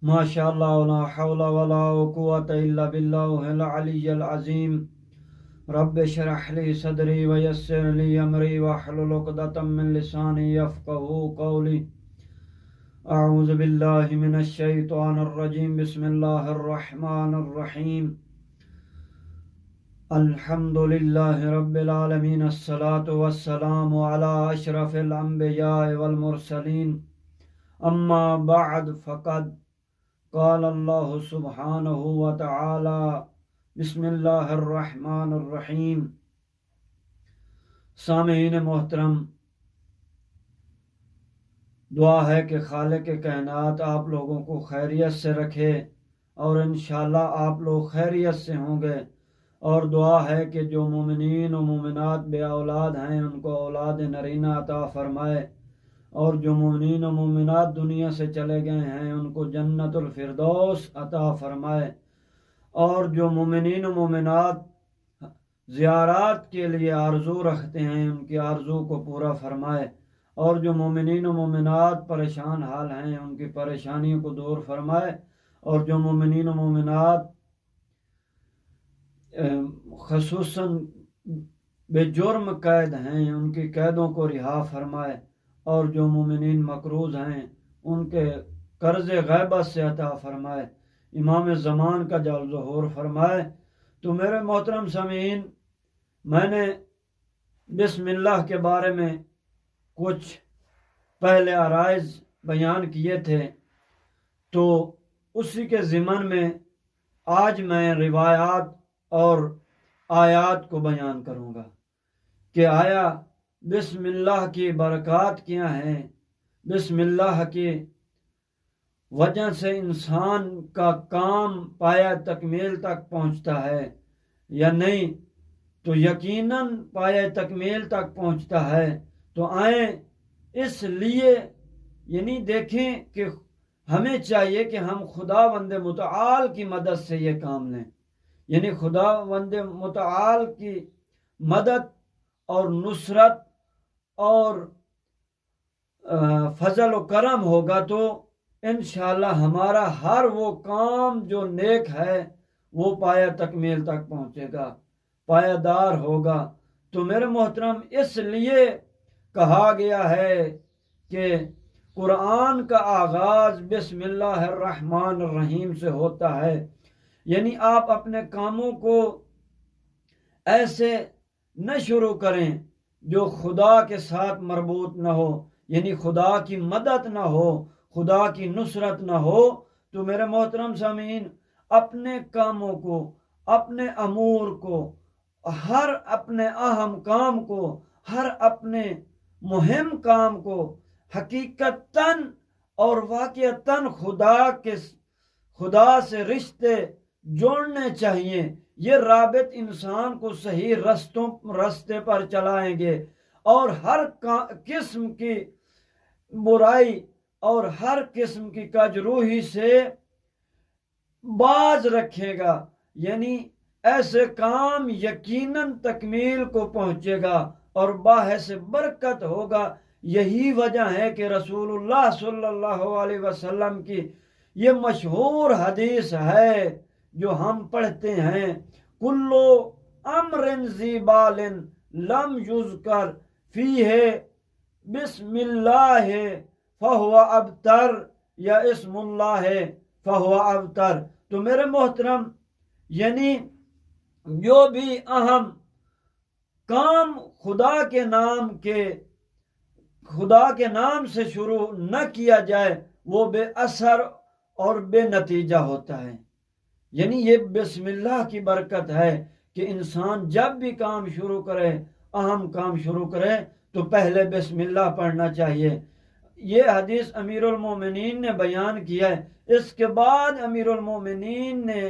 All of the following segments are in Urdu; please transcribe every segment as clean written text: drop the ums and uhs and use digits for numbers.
ماشاء اللہ لا حول ولا قوۃ الا باللہ العلی العظیم رب اشرح لی صدری ویسر لی امری واحلل عقدۃ من لسانی یفقهوا قولی اعوذ باللہ من الشیطان الرجیم بسم اللہ الرحمن الرحیم الحمد للہ رب العالمین الصلاة والسلام علی اشرف الانبیاء والمرسلین اما بعد فقد قال اللہ سبحانہ وتعالی بسم اللہ الرحمن الرحیم۔ سامعین محترم، دعا ہے کہ خالق کائنات آپ لوگوں کو خیریت سے رکھے اور انشاءاللہ آپ لوگ خیریت سے ہوں گے، اور دعا ہے کہ جو مومنین و مومنات بے اولاد ہیں ان کو اولاد نرینہ عطا فرمائے، اور جو مومنین و مومنات دنیا سے چلے گئے ہیں ان کو جنت الفردوس عطا فرمائے، اور جو مومنین و مومنات زیارات کے لیے آرزو رکھتے ہیں ان کی آرزو کو پورا فرمائے، اور جو مومنین و مومنات پریشان حال ہیں ان کی پریشانیوں کو دور فرمائے، اور جو مومنین و مومنات خصوصاً بے جرم قید ہیں ان کی قیدوں کو رہا فرمائے، اور جو مومنین مقروض ہیں ان کے قرض غیبت سے عطا فرمائے، امام زمان کا جل ظہور فرمائے۔ تو میرے محترم سامعین، میں نے بسم اللہ کے بارے میں کچھ پہلے عرائض بیان کیے تھے، تو اسی کے ضمن میں آج میں روایات اور آیات کو بیان کروں گا کہ آیا بسم اللہ کی برکات کیا ہیں، بسم اللہ کی وجہ سے انسان کا کام پایہ تکمیل تک پہنچتا ہے یا نہیں؟ تو یقیناً پایہ تکمیل تک پہنچتا ہے۔ تو آئیں اس لیے یعنی دیکھیں کہ ہمیں چاہیے کہ ہم خداوند متعال کی مدد سے یہ کام لیں، یعنی خداوند متعال کی مدد اور نصرت اور فضل و کرم ہوگا تو انشاءاللہ ہمارا ہر وہ کام جو نیک ہے وہ پایہ تکمیل تک پہنچے گا، پایہ دار ہوگا۔ تو میرے محترم، اس لیے کہا گیا ہے کہ قرآن کا آغاز بسم اللہ الرحمن الرحیم سے ہوتا ہے، یعنی آپ اپنے کاموں کو ایسے نہ شروع کریں جو خدا کے ساتھ مربوط نہ ہو، یعنی خدا کی مدد نہ ہو، خدا کی نصرت نہ ہو۔ تو میرے محترم سامعین، اپنے کاموں کو، اپنے امور کو، ہر اپنے اہم کام کو، ہر اپنے مہم کام کو حقیقتاً اور واقعتاً خدا سے رشتے جوڑنے چاہیے۔ یہ رابط انسان کو صحیح رستے پر چلائیں گے اور ہر قسم کی برائی اور ہر قسم کی کجروہی سے باز رکھے گا، یعنی ایسے کام یقیناً تکمیل کو پہنچے گا اور باعث برکت ہوگا۔ یہی وجہ ہے کہ رسول اللہ صلی اللہ علیہ وسلم کی یہ مشہور حدیث ہے جو ہم پڑھتے ہیں، کلو امر ذی بال لم یذکر فیہ بسم اللہ فہو ابتر یا اسم اللہ فہو ابتر۔ تو میرے محترم، یعنی جو بھی اہم کام خدا کے نام سے شروع نہ کیا جائے وہ بے اثر اور بے نتیجہ ہوتا ہے۔ یعنی یہ بسم اللہ کی برکت ہے کہ انسان جب بھی کام شروع کرے، اہم کام شروع کرے تو پہلے بسم اللہ پڑھنا چاہیے۔ یہ حدیث امیر المومنین نے بیان کیا ہے۔ اس کے بعد امیر المومنین نے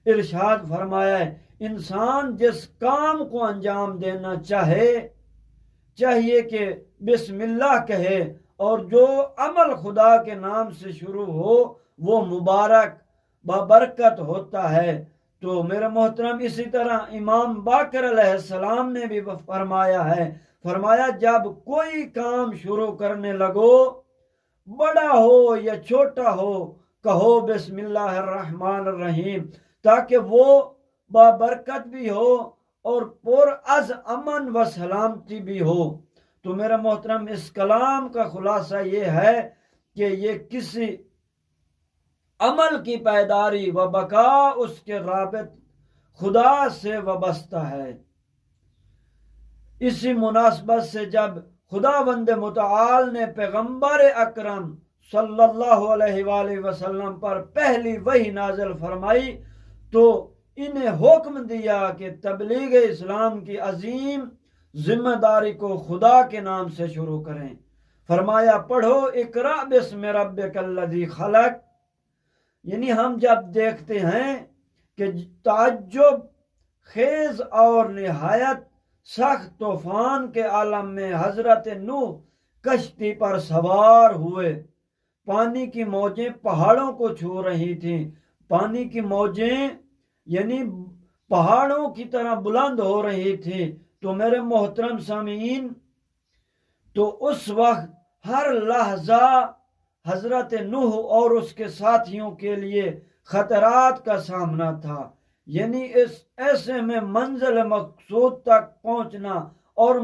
ارشاد فرمایا ہے، انسان جس کام کو انجام دینا چاہیے کہ بسم اللہ کہے، اور جو عمل خدا کے نام سے شروع ہو وہ مبارک بابرکت ہوتا ہے۔ تو میرے محترم، اسی طرح امام باقر علیہ السلام نے بھی فرمایا جب کوئی کام شروع کرنے لگو، بڑا ہو یا چھوٹا ہو، کہو بسم اللہ الرحمن الرحیم، تاکہ وہ بابرکت بھی ہو اور پر از امن و سلامتی بھی ہو۔ تو میرا محترم، اس کلام کا خلاصہ یہ ہے کہ یہ کسی عمل کی پائیداری و بقا اس کے رابط خدا سے وابستہ ہے۔ اسی مناسبت سے جب خداوند متعال نے پیغمبر اکرم صلی اللہ علیہ وآلہ وسلم پر پہلی وحی نازل فرمائی تو انہیں حکم دیا کہ تبلیغ اسلام کی عظیم ذمہ داری کو خدا کے نام سے شروع کریں۔ فرمایا پڑھو اقرأ بسم ربک الذی خلق۔ یعنی ہم جب دیکھتے ہیں کہ تعجب خیز اور نہایت سخت طوفان کے عالم میں حضرت نوح کشتی پر سوار ہوئے، پانی کی موجیں پہاڑوں کو چھو رہی تھیں، پانی کی موجیں یعنی پہاڑوں کی طرح بلند ہو رہی تھی، تو میرے محترم سامعین، تو اس وقت ہر لحظہ حضرت نوح اور اس کے ساتھیوں کے لیے خطرات کا سامنا تھا۔ یعنی اس ایسے میں منزل مقصود تک پہنچنا اور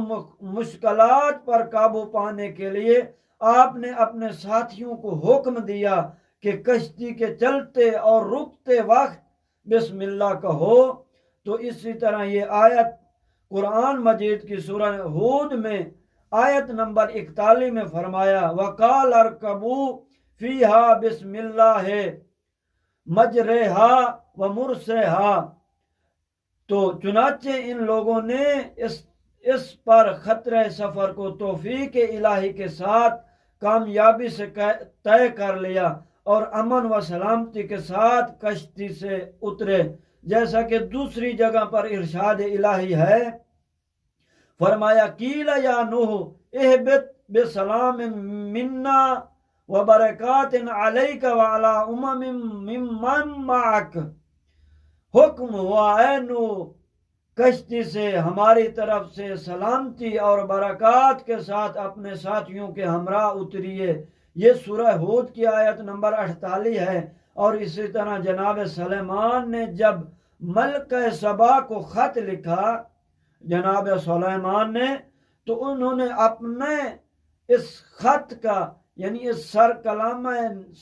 مشکلات پر قابو پانے کے لیے آپ نے اپنے ساتھیوں کو حکم دیا کہ کشتی کے چلتے اور رکتے وقت بسم اللہ کہو۔ تو اسی طرح یہ آیت قرآن مجید کی سورہ ہود میں آیت نمبر 41 میں فرمایا وَقَالَ ارْكَبُوا فِيهَا بِسْمِ اللَّهِ مَجْرَاهَا وَمُرْسَاهَا۔ تو چنانچہ ان لوگوں نے اس پر خطرہ سفر کو توفیق الہی کے ساتھ کامیابی سے طے کر لیا اور امن و سلامتی کے ساتھ کشتی سے اترے، جیسا کہ دوسری جگہ پر ارشاد الہی ہے، فرمایا قیل یا نوح اہبط بسلام منا وبرکات علیک وعلی ممن معک۔ حکم ہوا اے نوح کشتی سے ہماری طرف سے سلامتی اور برکات کے ساتھ اپنے ساتھیوں کے ہمراہ اتریے۔ یہ سورہ ہود کی آیت نمبر 48 ہے۔ اور اسی طرح جناب سلیمان نے جب ملکہ سبا کو خط لکھا، جناب سلیمان نے، تو انہوں نے اپنے اس خط کا یعنی اس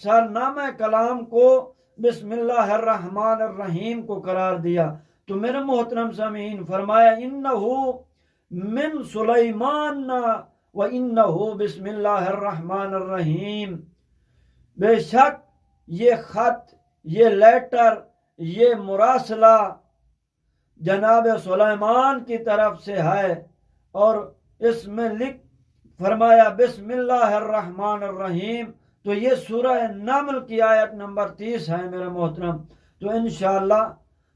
سرنامہ کلام کو بسم اللہ الرحمن الرحیم کو قرار دیا۔ تو میرے محترم سامعین، فرمایا انہو من سلیمان و انہو بسم اللہ الرحمن الرحیم، بے شک یہ خط، یہ لیٹر، یہ مراسلہ جناب سلیمان کی طرف سے ہے، اور اس میں لکھ فرمایا بسم اللہ الرحمن الرحیم۔ تو یہ سورہ نمل کی آیت نمبر 30 ہے میرے محترم۔ تو انشاءاللہ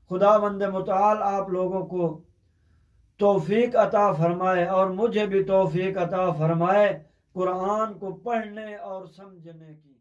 خداوند متعال آپ لوگوں کو توفیق عطا فرمائے اور مجھے بھی توفیق عطا فرمائے قرآن کو پڑھنے اور سمجھنے کی۔